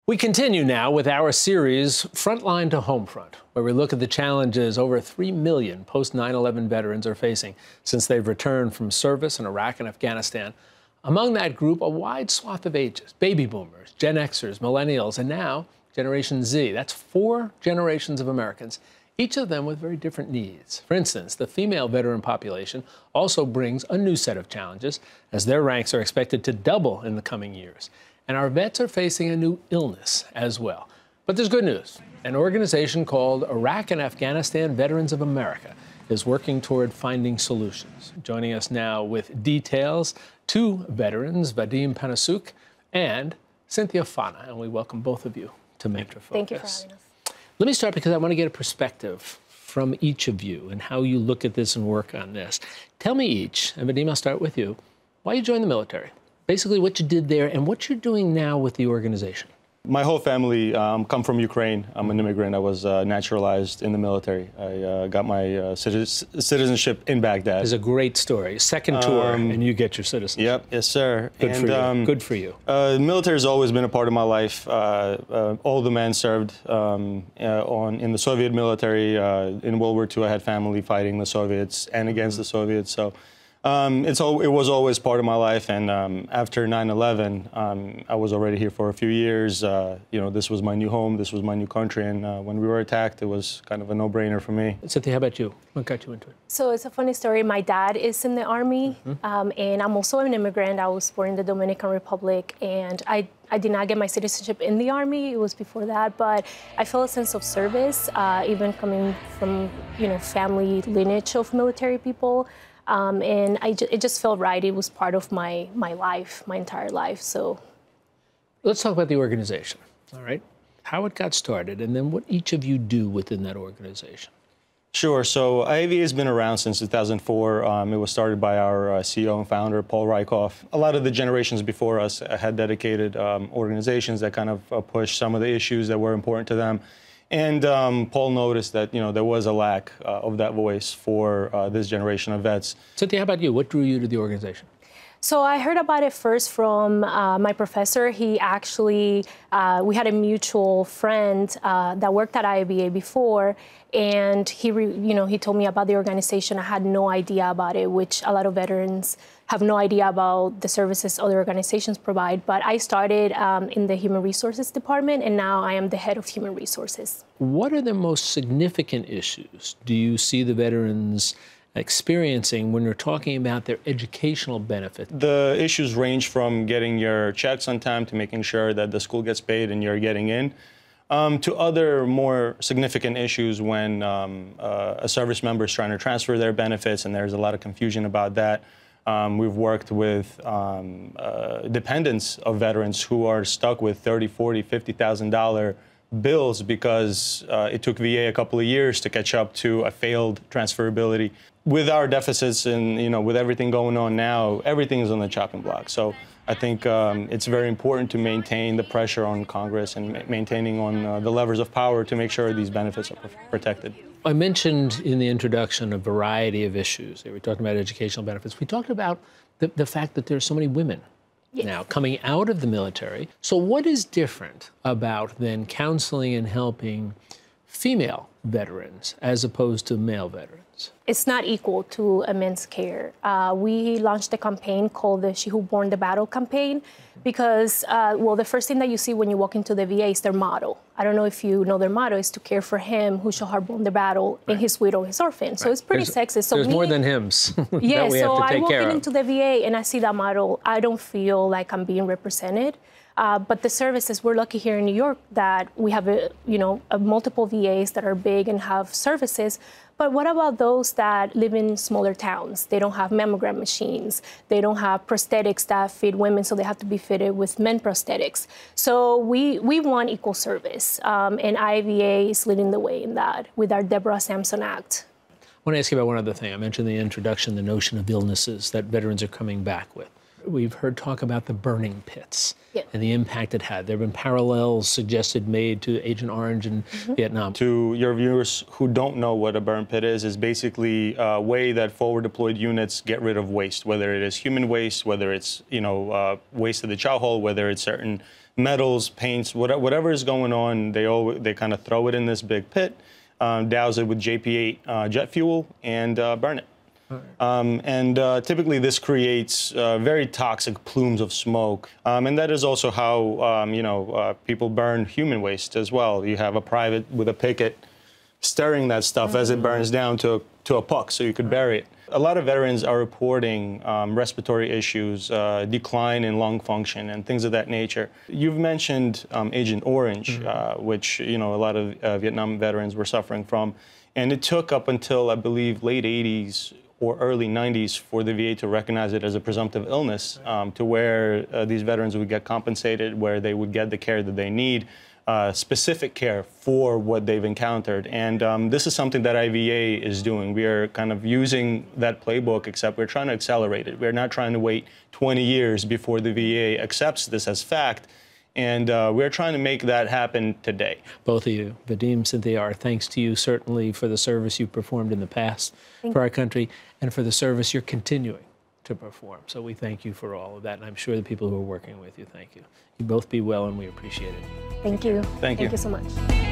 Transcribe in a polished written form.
We continue now with our series, Frontline to Homefront, where we look at the challenges over 3 million post-9/11 veterans are facing since they've returned from service in Iraq and Afghanistan. Among that group, a wide swath of ages, baby boomers, Gen Xers, millennials, and now Generation Z. That's 4 generations of Americans, each of them with very different needs. For instance, the female veteran population also brings a new set of challenges, as their ranks are expected to double in the coming years. And our vets are facing a new illness as well. But there's good news. An organization called Iraq and Afghanistan Veterans of America is working toward finding solutions. Joining us now with details, 2 veterans, Vadim Panasiuk and Cynthia Fana. And we welcome both of you to Mentor Focus. Thank you for having us. Let me start because I want to get a perspective from each of you and how you look at this and work on this. Tell me each, and Vadim, I'll start with you, why you joined the military. Basically what you did there and what you're doing now with the organization. My whole family come from Ukraine. I'm an immigrant. I was naturalized in the military. I got my citizenship in Baghdad. It's a great story. Second tour, and you get your citizenship. Yep, yes, sir. Good for you. Good for you. The military has always been a part of my life. All the men served in the Soviet military. In World War II, I had family fighting the Soviets and against the Soviets. So. It was always part of my life, and after 9/11, I was already here for a few years. This was my new home, this was my new country, and when we were attacked, it was kind of a no-brainer for me. Cynthia, how about you? What got you into it? So it's a funny story. My dad is in the Army, and I'm also an immigrant. I was born in the Dominican Republic, and I did not get my citizenship in the Army. It was before that, but I feel a sense of service, even coming from, family lineage of military people. And it just felt right. It was part of my life, my entire life. So let's talk about the organization, all right? How it got started, and then what each of you do within that organization. Sure. So IAVA has been around since 2004. It was started by our CEO and founder, Paul Rieckhoff. A lot of the generations before us had dedicated organizations that kind of pushed some of the issues that were important to them. And Paul noticed that, there was a lack of that voice for this generation of vets. Cynthia, how about you? What drew you to the organization? So I heard about it first from my professor. He actually, we had a mutual friend that worked at IAVA before, and he told me about the organization. I had no idea about it, which a lot of veterans have no idea about the services other organizations provide. But I started in the Human Resources Department, and now I am the head of Human Resources. What are the most significant issues do you see the veterans experiencing when you're talking about their educational benefit? The issues range from getting your checks on time to making sure that the school gets paid and you're getting in, to other more significant issues when a service member is trying to transfer their benefits, and there's a lot of confusion about that. We've worked with dependents of veterans who are stuck with $30,000, $40,000, $50,000 bills because it took VA a couple of years to catch up to a failed transferability. With our deficits and with everything going on now, everything is on the chopping block. So I think it's very important to maintain the pressure on Congress and maintaining on the levers of power to make sure these benefits are protected. I mentioned in the introduction a variety of issues. We talked about educational benefits. We talked about the fact that there's so many women now coming out of the military. So what is different about then counseling and helping female veterans as opposed to male veterans? It's not equal to a men's care. We launched a campaign called the She Who Borne the Battle campaign because, the first thing that you see when you walk into the VA is their motto. I don't know if you know their motto is to care for him who shall have borne the battle and his widow, his orphan. So it's pretty sexist. So there's more than hymns yeah, that we have to take care of. I walk into the VA and I see that model. I don't feel like I'm being represented. But the services, we're lucky here in New York that we have, multiple VAs that are big and have services. But what about those that live in smaller towns? They don't have mammogram machines. They don't have prosthetics that fit women, so they have to be fitted with men prosthetics. So we want equal service, and IAVA is leading the way in that with our Deborah Sampson Act. I want to ask you about one other thing. I mentioned in the introduction the notion of illnesses that veterans are coming back with. We've heard talk about the burning pits and the impact it had. There have been parallels suggested made to Agent Orange in Vietnam. To your viewers who don't know what a burn pit is basically a way that forward deployed units get rid of waste, whether it is human waste, whether it's waste of the chow hall, whether it's certain metals, paints, whatever is going on, they kind of throw it in this big pit, douse it with JP8 jet fuel, and burn it. Typically this creates very toxic plumes of smoke, and that is also how people burn human waste as well. You have a private with a picket stirring that stuff as it burns down to a puck, so you could bury it. A lot of veterans are reporting respiratory issues, decline in lung function, and things of that nature. You've mentioned Agent Orange, which a lot of Vietnam veterans were suffering from, and it took up until, I believe, late 80s or early 90s for the VA to recognize it as a presumptive illness, to where these veterans would get compensated, where they would get the care that they need, specific care for what they've encountered. And this is something that IVA is doing. We are kind of using that playbook, except we're trying to accelerate it. We're not trying to wait 20 years before the VA accepts this as fact. And we're trying to make that happen today. Both of you, Vadim, Cynthia, our thanks to you certainly for the service you've performed in the past for our country and for the service you're continuing to perform. So we thank you for all of that, and I'm sure the people who are working with you thank you. You both be well, and we appreciate it. Thank you. Thank you. Thank you so much.